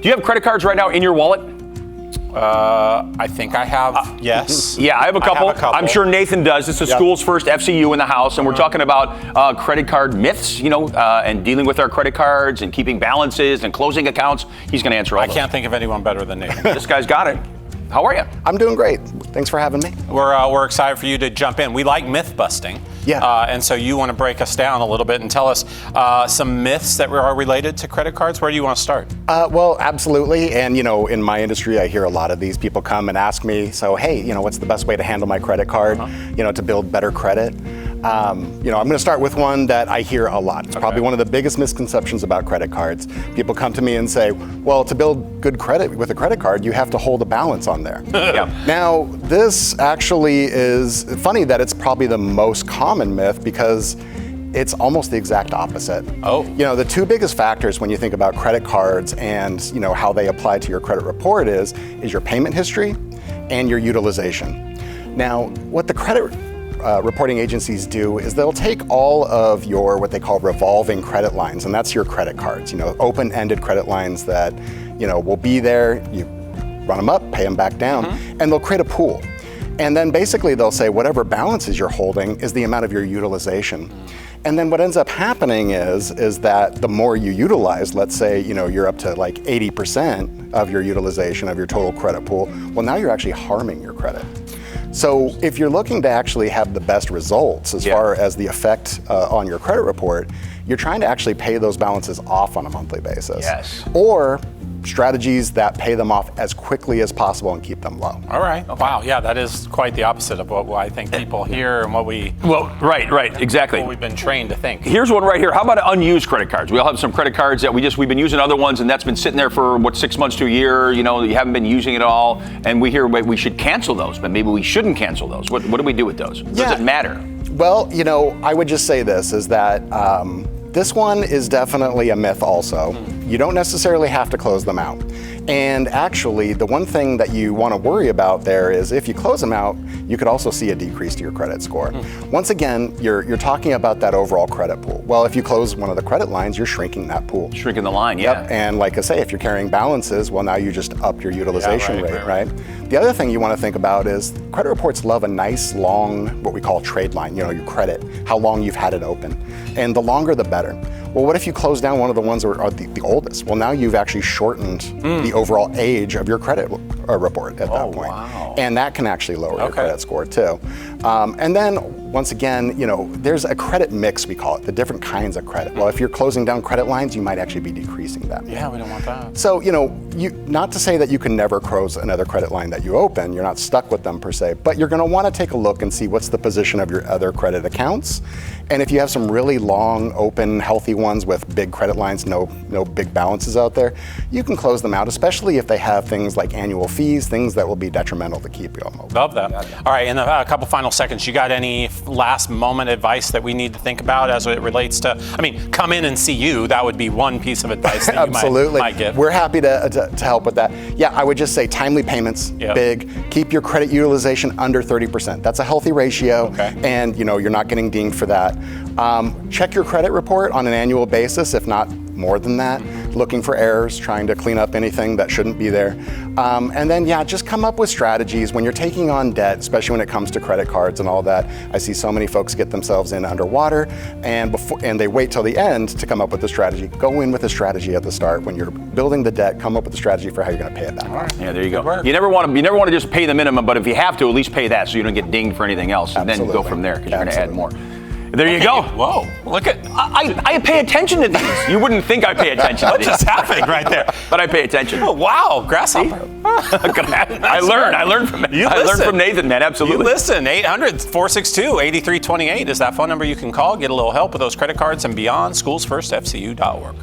Do you have credit cards right now in your wallet? I think I have, yes. Yeah, I have a couple. I'm sure Nathan does. This is Schoolsfirst FCU in the house, and we're talking about credit card myths, and dealing with our credit cards and keeping balances and closing accounts. He's going to answer all those. I can't think of anyone better than Nathan. This guy's got it. How are you? I'm doing great. Thanks for having me. We're excited for you to jump in. We like myth busting. Yeah. And so you want to break us down a little bit and tell us some myths that are related to credit cards. Where do you want to start? Well, absolutely. And, in my industry, I hear a lot of these people come and ask me, so, hey, what's the best way to handle my credit card, to build better credit? I'm going to start with one that I hear a lot. It's probably one of the biggest misconceptions about credit cards. People come to me and say, well, to build good credit with a credit card, you have to hold a balance on there. Now, this actually is funny that it's probably the most common myth because it's almost the exact opposite. The two biggest factors when you think about credit cards and how they apply to your credit report is your payment history and your utilization. Now, what the credit reporting agencies do is they'll take all of your what they call revolving credit lines, and that's your credit cards, open-ended credit lines that, will be there, you run them up, pay them back down, and they'll create a pool. And then basically they'll say whatever balances you're holding is the amount of your utilization. And then what ends up happening is that the more you utilize, let's say, you're up to like 80% of your utilization of your total credit pool, well, now you're actually harming your credit. So if you're looking to actually have the best results as far as the effect on your credit report, you're trying to actually pay those balances off on a monthly basis. Yes. Or strategies that pay them off as quickly as possible and keep them low. All right. Okay. Wow. Yeah, that is quite the opposite of what I think people hear and what we... Well, right, exactly. What we've been trained to think. Here's one right here. How about unused credit cards? We all have some credit cards that we've been using other ones, and that's been sitting there for 6 months to a year. You haven't been using it all, and we hear we should cancel those, but maybe we shouldn't cancel those. What do we do with those? Does it matter? Well, I would just say this is that this one is definitely a myth also. You don't necessarily have to close them out. And actually, the one thing that you want to worry about there is if you close them out, you could also see a decrease to your credit score. Once again, you're talking about that overall credit pool. Well, if you close one of the credit lines, you're shrinking that pool. Shrinking the line, yeah. Yep. And like I say, if you're carrying balances, well, now you just up your utilization rate, right? The other thing you want to think about is credit reports love a nice long, what we call trade line, your credit, how long you've had it open. And the longer, the better. Well, what if you close down one of the ones that are the oldest? Well, now you've actually shortened the overall age of your credit report at that point. Wow. And that can actually lower your credit score too. And then once again, there's a credit mix, we call it, the different kinds of credit. Well, if you're closing down credit lines, you might actually be decreasing them. Yeah, we don't want that. So, not to say that you can never close another credit line that you open, you're not stuck with them per se, but you're gonna wanna take a look and see what's the position of your other credit accounts. And if you have some really long, open, healthy ones with big credit lines, no big balances out there, you can close them out, especially if they have things like annual fees, things that will be detrimental to keep you on mobile. Love that. All right, in a couple final seconds, you got any last moment advice that we need to think about as it relates to, come in and see you, that would be one piece of advice that you might give. We're happy to help with that. Yeah, I would just say timely payments, big. Keep your credit utilization under 30%. That's a healthy ratio, and you're not getting dinged for that. Check your credit report on an annual basis, if not more than that, looking for errors, trying to clean up anything that shouldn't be there. And then, just come up with strategies when you're taking on debt, especially when it comes to credit cards and all that. I see so many folks get themselves in underwater and they wait till the end to come up with a strategy. Go in with a strategy at the start. When you're building the debt, come up with a strategy for how you're going to pay it back. All right. Yeah, there you go. You never want to just pay the minimum, but if you have to, at least pay that so you don't get dinged for anything else, and then go from there because you're going to add more. There you go. Whoa, look at... I pay attention to these. You wouldn't think I pay attention to these. What just happened right there? But I pay attention. Oh, wow, grasshopper. I learned from Nathan, man, absolutely. You listen, 800-462-8328 is that phone number you can call. Get a little help with those credit cards and beyond, schoolsfirstfcu.org.